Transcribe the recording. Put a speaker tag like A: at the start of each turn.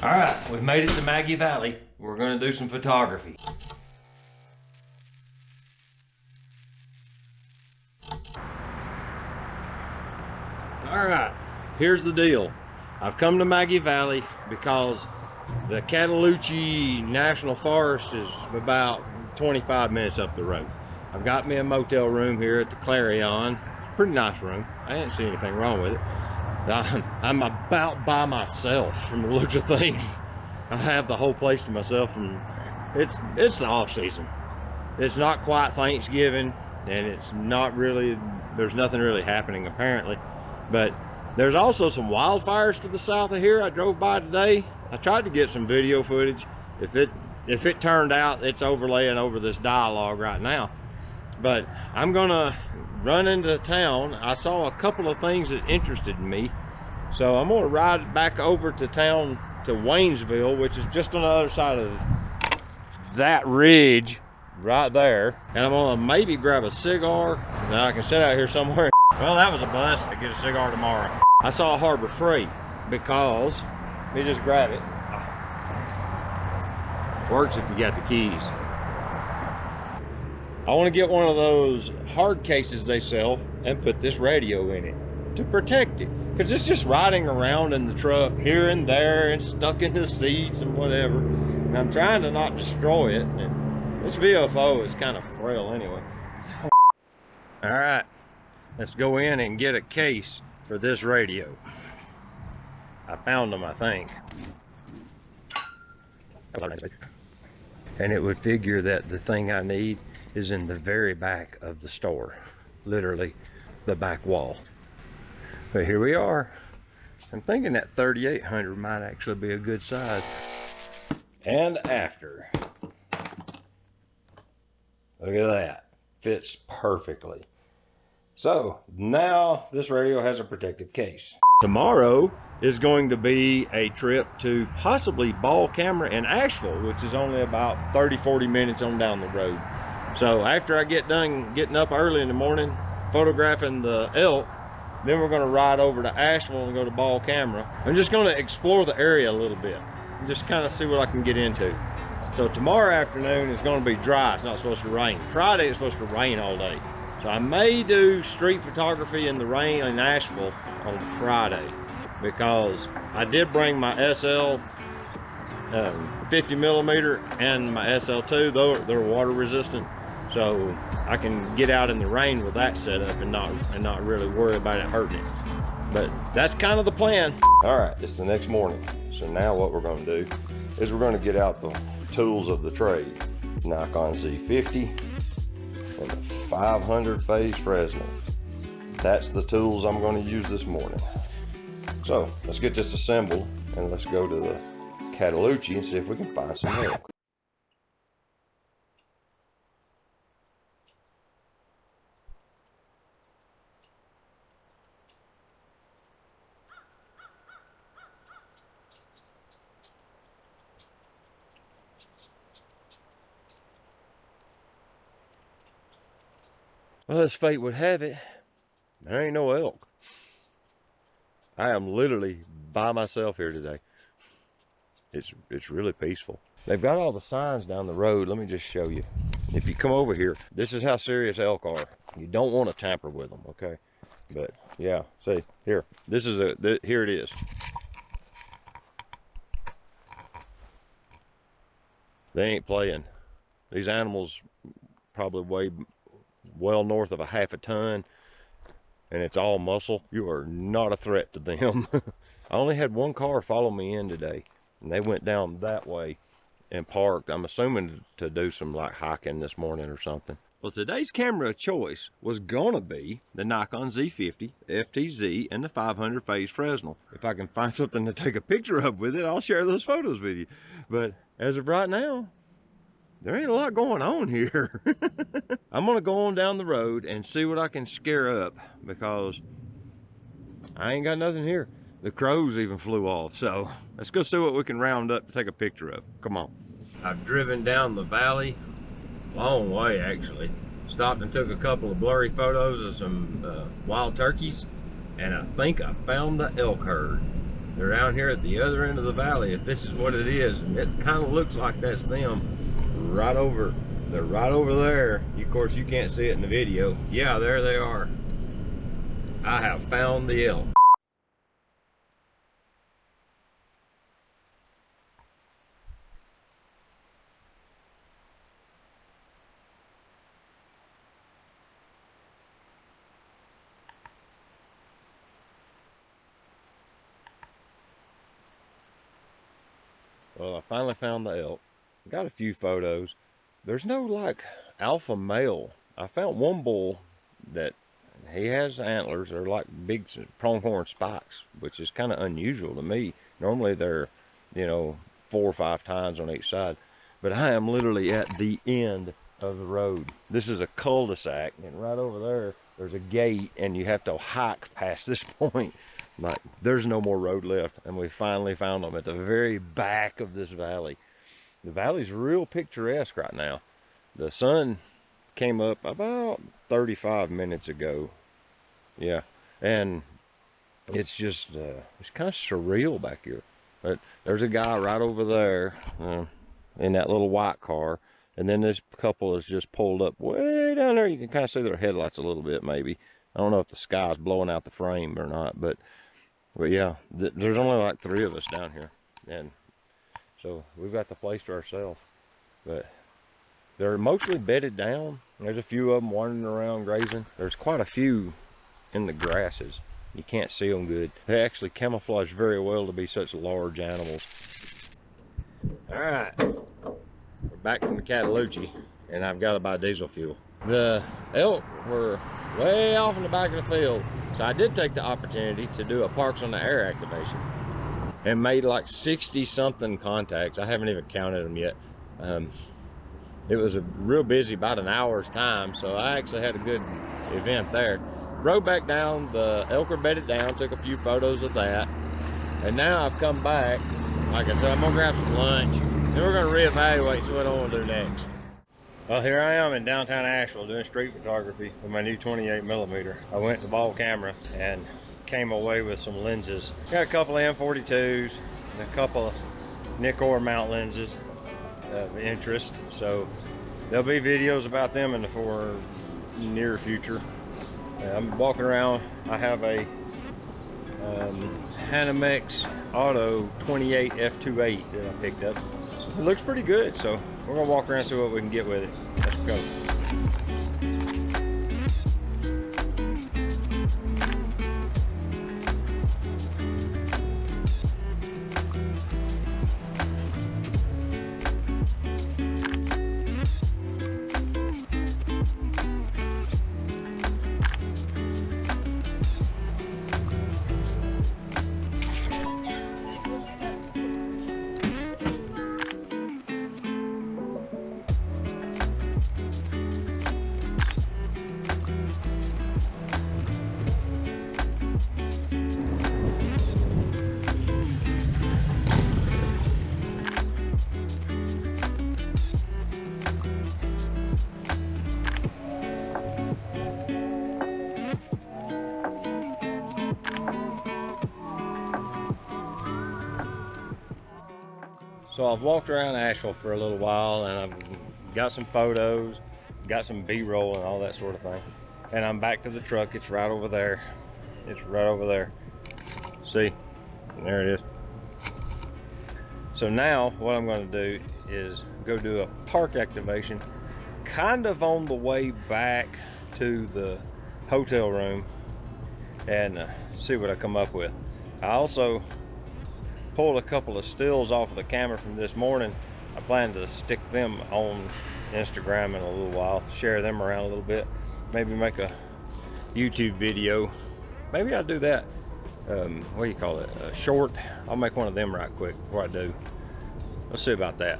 A: All right, we've made it to Maggie Valley. We're gonna do some photography. All right, here's the deal. I've come to Maggie Valley because the Cataloochee National Forest is about 25 minutes up the road. I've got me a motel room here at the Clarion. It's a pretty nice room. I didn't see anything wrong with it. I'm about by myself from the looks of things. I have the whole place to myself, and it's the off season. It's not quite Thanksgiving, and it's not really, there's nothing really happening apparently. But there's also some wildfires to the south of here. I drove by today. I tried to get some video footage. If it turned out, it's overlaying over this dialogue right now. But I'm gonna run into town. I saw a couple of things that interested me, so I'm gonna ride back over to town to Waynesville, which is just on the other side of that ridge right there, and I'm gonna maybe grab a cigar. Now I can sit out here somewhere. Well, that was a bust. I get a cigar tomorrow. I saw Harbor Freight because, let me just grab it. Works if you got the keys. I want to get one of those hard cases they sell and put this radio in it to protect it, because it's just riding around in the truck here and there and stuck in the seats and whatever, and I'm trying to not destroy it, and this VFO is kind of frail anyway. All right, let's go in and get a case for this radio. I found them, I think. And it would figure that the thing I need is in the very back of the store, literally the back wall. But here we are. I'm thinking that 3800 might actually be a good size. And after, look at that, fits perfectly. So now this radio has a protective case. Tomorrow is going to be a trip to possibly Ball Camera in Ashville, which is only about 30-40 minutes on down the road. So after I get done getting up early in the morning, photographing the elk, then we're gonna ride over to Asheville and go to Ball Camera. I'm just gonna explore the area a little bit and just kind of see what I can get into. So tomorrow afternoon is gonna be dry, it's not supposed to rain. Friday it's supposed to rain all day. So I may do street photography in the rain in Asheville on Friday, because I did bring my SL 50 millimeter and my SL2, though they're water resistant. So I can get out in the rain with that setup and not really worry about it hurting it. But that's kind of the plan. All right, it's the next morning. So now what we're gonna do is we're gonna get out the tools of the trade. Nikon Z50 and the 500 Phase Fresnel. That's the tools I'm gonna use this morning. So let's get this assembled and let's go to the Cataloochee and see if we can find some elk. Well, as fate would have it, there ain't no elk. I am literally by myself here today. It's really peaceful. They've got all the signs down the road. Let me just show you. If you come over here, this is how serious elk are. You don't want to tamper with them, okay? But yeah, see here. This is here it is. They ain't playing. These animals probably weigh well north of a half a ton, and it's all muscle. You are not a threat to them. I only had one car follow me in today, and they went down that way and parked. I'm assuming to do some like hiking this morning or something. Well, today's camera of choice was gonna be the Nikon Z50 FTZ and the 500 Phase Fresnel. If I can find something to take a picture of with it, I'll share those photos with you. But as of right now, there ain't a lot going on here. I'm gonna go on down the road and see what I can scare up, because I ain't got nothing here. The crows even flew off. So let's go see what we can round up to take a picture of. Come on. I've driven down the valley, long way actually. Stopped and took a couple of blurry photos of some wild turkeys, and I think I found the elk herd. They're down here at the other end of the valley. If this is what it is, it kind of looks like that's them right over. They're right over there. Of course, you can't see it in the video. Yeah, there they are. I have found the elk. Well, I finally found the elk. Got a few photos. There's no like alpha male. I found one bull that he has antlers. They're like big pronghorn spikes, which is kind of unusual to me. Normally they're, you know, 4 or 5 tines on each side. But I am literally at the end of the road. This is a cul-de-sac, and right over there, there's a gate, and you have to hike past this point. Like, there's no more road left, and we finally found them at the very back of this valley. The valley's real picturesque right now. The sun came up about 35 minutes ago. Yeah, and it's just, it's kind of surreal back here. But there's a guy right over there in that little white car, and then this couple is just pulled up way down there. You can kind of see their headlights a little bit, maybe. I don't know if the sky's blowing out the frame or not, but yeah, there's only like 3 of us down here, and so we've got the place to ourselves. But they're mostly bedded down. There's a few of them wandering around grazing. There's quite a few in the grasses. You can't see them good. They actually camouflage very well to be such large animals. All right, we're back from the Cataloochee, and I've got to buy diesel fuel. The elk were way off in the back of the field, so I did take the opportunity to do a parks on the air activation and made like 60 something contacts. I haven't even counted them yet. It was a real busy, about an hour's time, so I actually had a good event there. Rode back down, the elk were bedded down, took a few photos of that, and now I've come back. Like I said, I'm gonna grab some lunch, then we're gonna reevaluate and see what I want to do next. Well, here I am in downtown Asheville doing street photography with my new 28mm. I went to Ball Camera and came away with some lenses. Got a couple of M42s and a couple of Nikon mount lenses of interest, so there'll be videos about them in the near future. I'm walking around. I have a Hanimex Auto 28 f2.8 that I picked up. It looks pretty good, so we're gonna walk around and see what we can get with it. Let's go. So I've walked around Asheville for a little while, and I've got some photos, got some B-roll and all that sort of thing. And I'm back to the truck. It's right over there. It's right over there. See? There it is. So now what I'm going to do is go do a park activation kind of on the way back to the hotel room and see what I come up with. I also pulled a couple of stills off of the camera from this morning. I plan to stick them on Instagram in a little while, share them around a little bit, maybe make a YouTube video. Maybe I'll do that. What do you call it? A short. I'll make one of them right quick before I do. Let's see about that.